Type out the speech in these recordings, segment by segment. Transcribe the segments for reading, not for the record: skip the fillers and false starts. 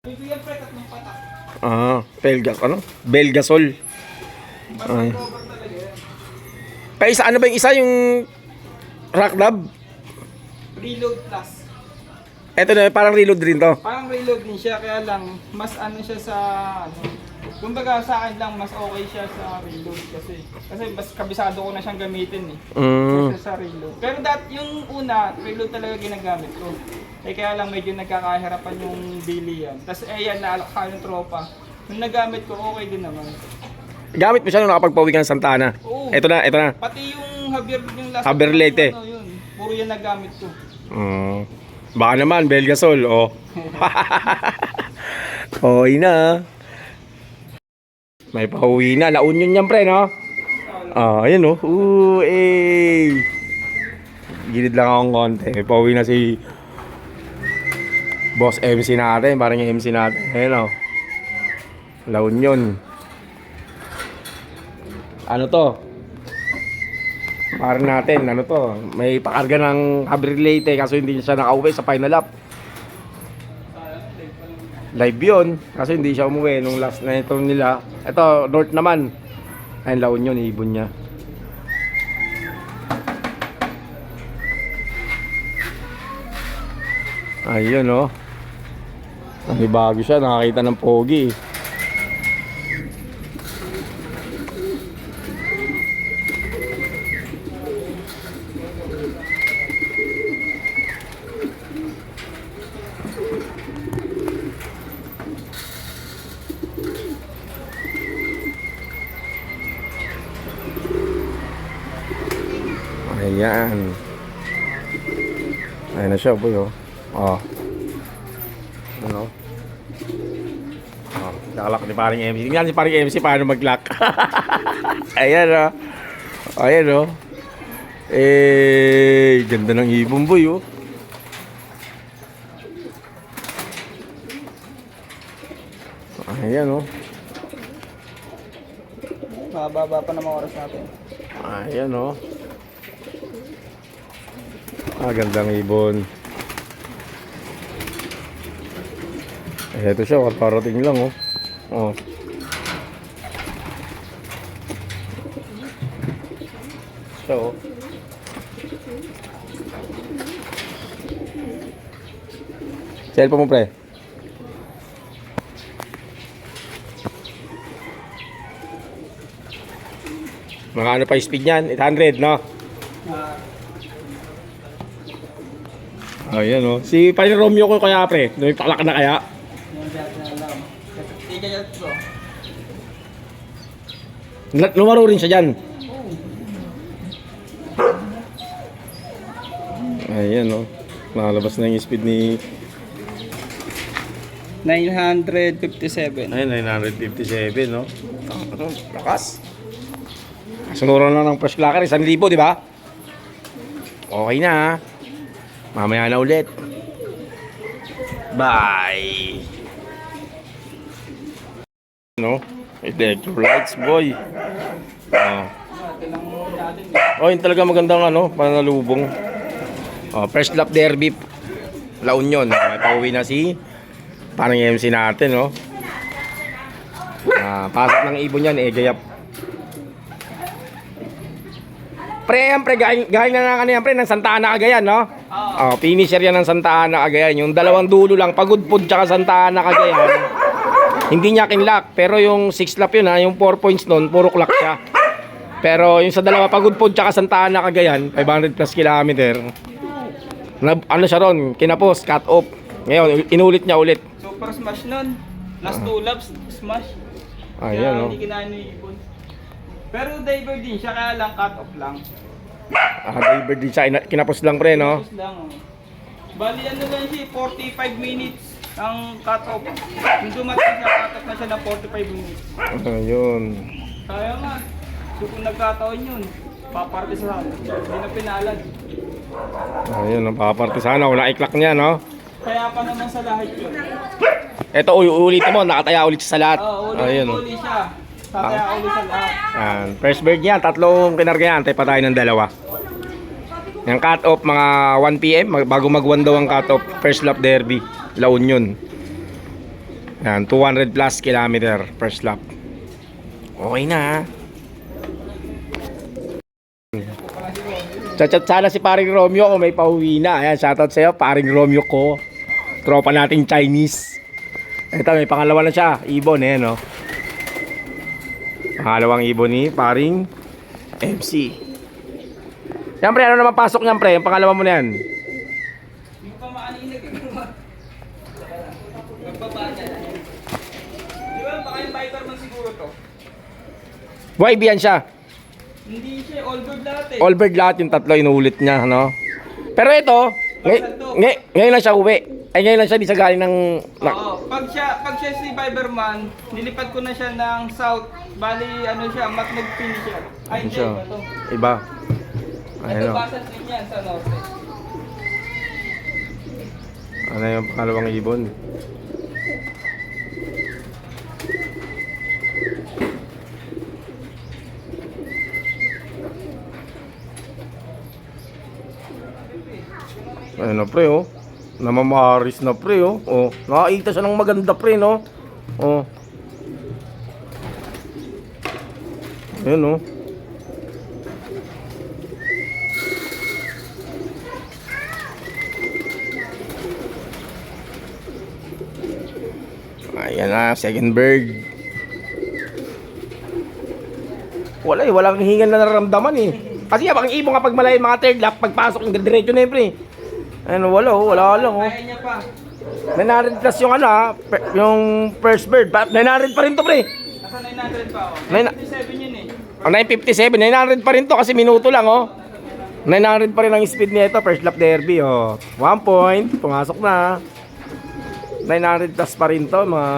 Bibigyan pre, tatlong patak. Pelgas, ano? Belgasol. Ay. Cover talaga yan. Kaya isa, ano ba yung isa yung rock dub? Reload plus. Ito na, parang reload rin to. Parang reload din siya, kaya lang mas ano siya sa ano. Kumbaga sa akin lang mas okay siya sa reload kasi mas kabisado ko na siyang gamitin eh. Kaysa sa reload. Pero yung una, reload talaga ginagamit ko. Kaya lang medyo nagkakahirapan yung daily yan. Tapos yan, naalok ka yung tropa. Nung nagamit ko, okay din naman. Gamit mo siya nung nakapagpauwi ka ng Santana. Oo. Ito na. Pati yung Javier, yung last Javier Leyte. ano, yun. Puro yan nagamit ko. Baka naman, Belgasol, oh. Okay na. May pauwi na. La Union yan, pre, no? Ayan, oh. Gilid lang akong konti. May pauwi na si Boss MC natin. Parang yung MC natin. Ayan, oh. La Union. Ano to? Parang natin, ano to? May pakarga ng Javier Leyte kaso hindi siya nakauwi sa final lap. Live yun, kasi hindi siya umuwi nung last na ito nila. Ito, North naman. Ayun, La Union, ibon niya. Ayun, oh. May bago siya, nakakita ng pogi. Ayan. Ayan na siya, boy, oh. Ano? Nakalak ni paring MC. Tingnan si paring MC paano mag-lock. Ayan, oh. Ayan, oh. Ganda ng ibon, boy, oh. Ayan, oh. Mababa pa naman oras natin. Ayan, oh. Gandang ibon. Ito siya, parating lang, oh. So, cellphone mo, pre. Mga ano pa yung speed niyan? 800, no? Ayan, oh. Si Paring Romeo ko kaya, pre. May palak na kaya? Hindi kaya ito. Lumaro rin siya dyan. Ayan, oh. Nakalabas na yung speed ni... 957. Ayun, 957, no? Lakas. Sunuran lang ng fresh clacker, 1,000, di ba? Okay na, ha? Mamaya na ulit. Bye! No? Electrolytes, boy. Yun talaga magandang ano, panalubong. First lap derby, La Union. May pauwi na si parang MC natin, no? Pasok ng ibon yan, gayap. Pre, yan, pre, galing na kanina, pre, ng Santa Ana, Cagayan, no? Finisher yan ng Santa Ana, Cagayan. Yung dalawang dulo lang, Pagudpud tsaka Santa Ana, Cagayan. Hindi niya kinlock, pero yung 6 lap yun, yung 4 points nun, puro clock siya. Pero yung sa dalawa, Pagudpud tsaka Santa Ana, Cagayan, 500 plus kilometer. Ano siya ron, kinapos, cut off. Ngayon, inulit niya ulit. Super smash nun. Last 2 laps, smash. Ayan, no? Hindi kinano yung ibon. Pero diver din siya, kaya lang cut off lang. Diver din siya, kinapos lang, pre, no? Tapos lang, Bali ano lang siya, 45 minutes ang cut off. Yung dumating siya, cut off na siya ng 45 minutes. Ayun. Kaya nga, so kung nagkataon yun, paparte sa akin. Hindi na pinalad. Ayun, napaparte sana, wala i-clock niya, no? Kaya pa naman sa lahat yun. Ito, ulitin mo, nakataya ulit siya sa lahat. Ayun, no? Uli siya. Tataya ulit sa lahat. First bird niya, tatlong kinarga yan, tayo pa tayo ng dalawa. Yung cut-off mga 1 PM bago mag-1 daw ang cut-off, first lap derby, La Union. Yan, 200 plus kilometer per lap. Okay na ha. Chat-chat sana si paring Romeo kung may pauwi na. Ayan, shoutout sa'yo, paring Romeo ko. Tropa nating Chinese. Ito, may pangalawa na siya. Ibon, eh, no? Pangalawang ibon ni paring MC. Siyempre, ano naman pasok niyan, pre? Yung pangalawa mo na yan. Hindi ko pa maaninig. Magbaba niya na yan. Di ba, baka yung Viperman siguro to. YB yan siya. Hindi siya, all bird lahat eh. All bird lahat yung tatlo inuulit niya, no? Pero ito, ngayon lang siya uwi. Ay, ngayon lang siya, di siya galing ng... Oo, pag siya si Viperman, nilipat ko na siya ng south. Bali, ano siya, matnog pin siya. Ay, hindi, siya. ito. Iba. Ito, Ayun, no? basal din yan sa norte. Ano yung pangalawang ibon? Ayun na pre, oh. Namamaris na pre, oh. Oh, nakakita siya ng maganda pre, no? Oh. Ayun, oh. Ayan na, second bird. Wala eh, walang hingan na nararamdaman eh. Kasi abang ibon kapag malay mga third lap, pagpasok yung diretso na yun pre. Ano, wala lang oh. Kaya niya pa. 900 plus yung ano ha, yung first bird. 900 pa rin to pre. Nasa 900 pa ako. Nine- 97 yun eh. Ang 957, 900 pa rin to kasi minuto lang oh. 900 pa rin ang speed nito, first lap derby oh. 1 point, pumasok na. 900 plus pa rin to mga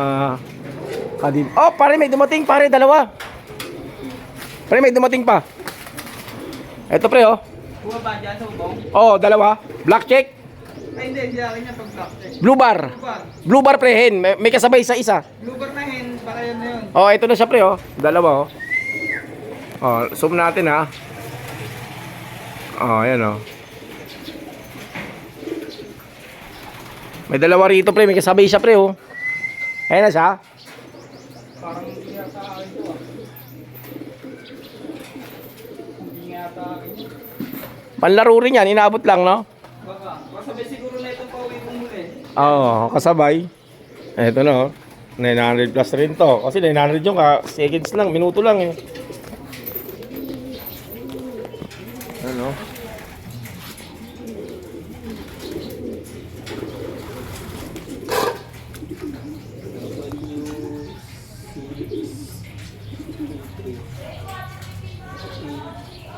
kadib. Oh, pare may dumating pare, dalawa. Pare may dumating pa. Eto pre oh. Buwa ba dyan sa ubong? Oh, dalawa. Black check, Ay hindi akin niya pag black check. blue bar. Blue bar. Blue bar pre hen, may kasabay sa isa. Blue bar na hen, para yun na yun. Oh, ito na siya pre oh. Dalawa oh. Oh, zoom natin ha. Oh, ayan oh. May dalawa rito pre, may kasabay siya pre oh. Ayan na siya. Parang hindi yata akin to ah. Hindi nga yata akin. Panlaro rin yan, inaabot lang no. Baka, sabay siguro na itong pauwi kong huli. Oo, kasabay. Eto na oh. 900 plus rin to. Kasi 900 yung seconds lang, minuto lang eh. Ano?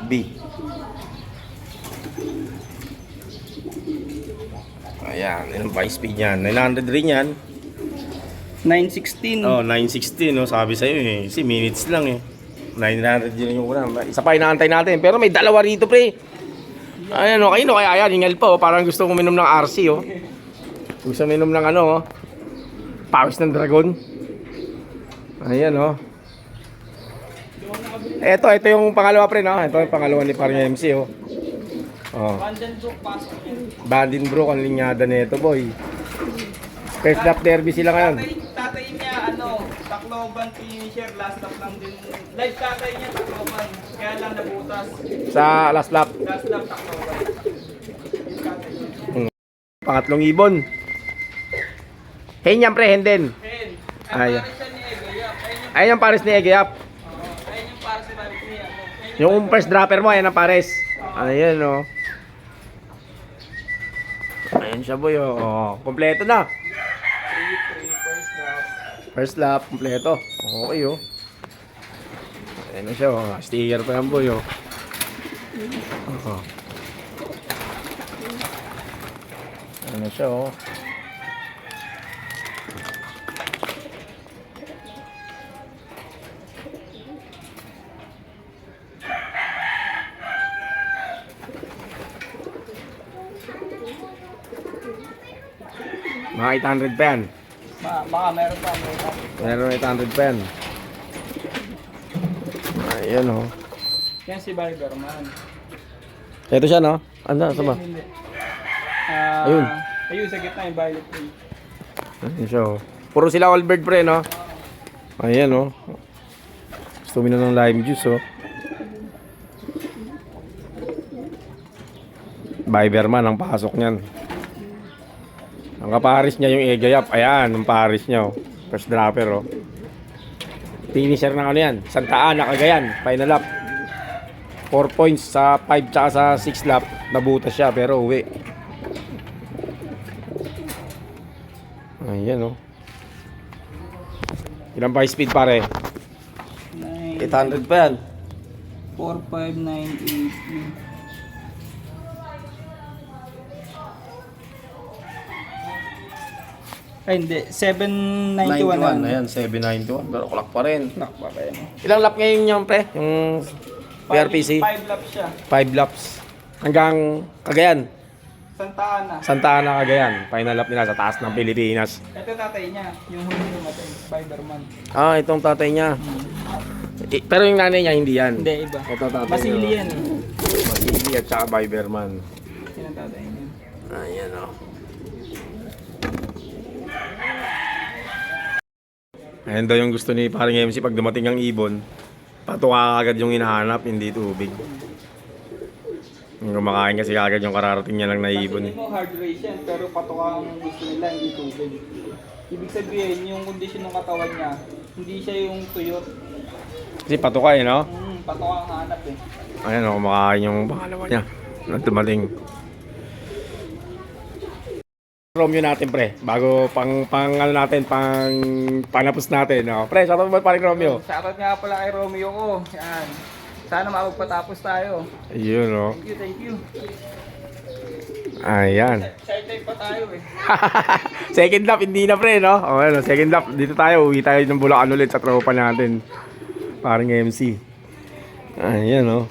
B. Ayan, ilang pa speed yan? 900 rin yan. 916. Oh, 960 no, sabi sa'yo eh. Kasi minutes lang eh. 900 yun yung una. Isa pa inaantay natin. Pero may dalawa rito pre. Ayan o, kayo kaya yan, hingal pa oh. Parang gusto kong minom ng RC oh. Gusto minom ng ano oh. Pawis ng dragon. Ayan oh. Ito yung pangalawa pre no. Ito yung pangalawa ni Paring MC oh. Oh. Vandenbroek pasok yun. Vandenbroek ang linyada nito boy. First lap derby sila ngayon. Tatay niya ano, Tacloban finisher, last lap lang din. Live tatay niya Tacloban, kaya lang nabutas. Sa last lap. Last lap Tacloban. Yung tatay niya. Pangatlong ibon. Hen yan pre, hen din. Hen, Ay. ay pares siya ni Egayap. Ayun yung pares ni Egeyap. Ayun yung pares ni Mabit niya. Yung first dropper mo, ayan ang pares. Ayan oh. Ayan siya boy oh. Kompleto na. First lap, kompleto. Okay oh. Ayan na siya oh. Sticker pa yan boy oh. Oh. Ayan na siya oh. Mga 800 pa yan. Baka meron pa. Meron 800 pa yan. Ayan oh. Yan si Viperman. Ito siya no? Ano? Sama? Hindi. Ayun. Ayun sa gitna yung violet tree. Ayan siya oh. Puro sila all bird pre, no? Ayan, oh. Gusto mo na ng lime juice, oh. Viberman ang pasok niyan. Ang kaparis niya yung egayap. Ayan, ang paris niya, oh. First dropper, oh. Finisher ng ano yan. Santa Ana, Cagayan. Final lap. 4 points sa 5 tsaka sa 6 lap. Nabutas siya pero uwi. Ayan, oh. Ilang pa speed pare? 800 pa yan. 45983. Ay, hindi. 791. 91, ayan, 791. Pero clock pa rin. Nakpa pa yan. Ilang lap ngayon yung pre? Yung PRPC? 5 laps siya. 5 laps. Hanggang Cagayan. Santa Ana. Santa Ana, Cagayan. Final lap nila sa taas ng Pilipinas. Ito tatay niya. Yung huli namatay. Spider-Man. Ah, itong tatay niya. Pero yung nanay niya hindi yan. Hindi, iba. Ito tatay Masili niya. yan eh. Masili at saka Viberman. Yan ang tatay niya. Ayan, oh. Ayan daw yung gusto ni paring MC pag dumating ang ibon. Patuka agad yung hinahanap, hindi tubig. Yung kumakain kasi agad yung kararating niya lang na ibon. Kasi mo hard race yan, pero patuka ang gusto nila, hindi tubig. Ibig sabihin, yung kondisyon ng katawan niya, hindi siya yung tuyot. Kasi patuka eh, no? Patuka ang hanap eh. Ayan, oh, kumakain yung pangalawa niya. Nang dumating. Romeo natin pre, bago pang ano natin, panapos natin, no? Pre, shoutout mo paring Romeo. Shoutout nga pala kay Romeo ko. Yan. Sana makapagpatapos tayo. Ayun, no? Thank you. Ayan. Excited pa tayo eh. Second lap, hindi na pre, no? O, ano, second lap, dito tayo, uwi tayo ng Bulacan ulit sa tropa natin. Paring MC. Ayan, no?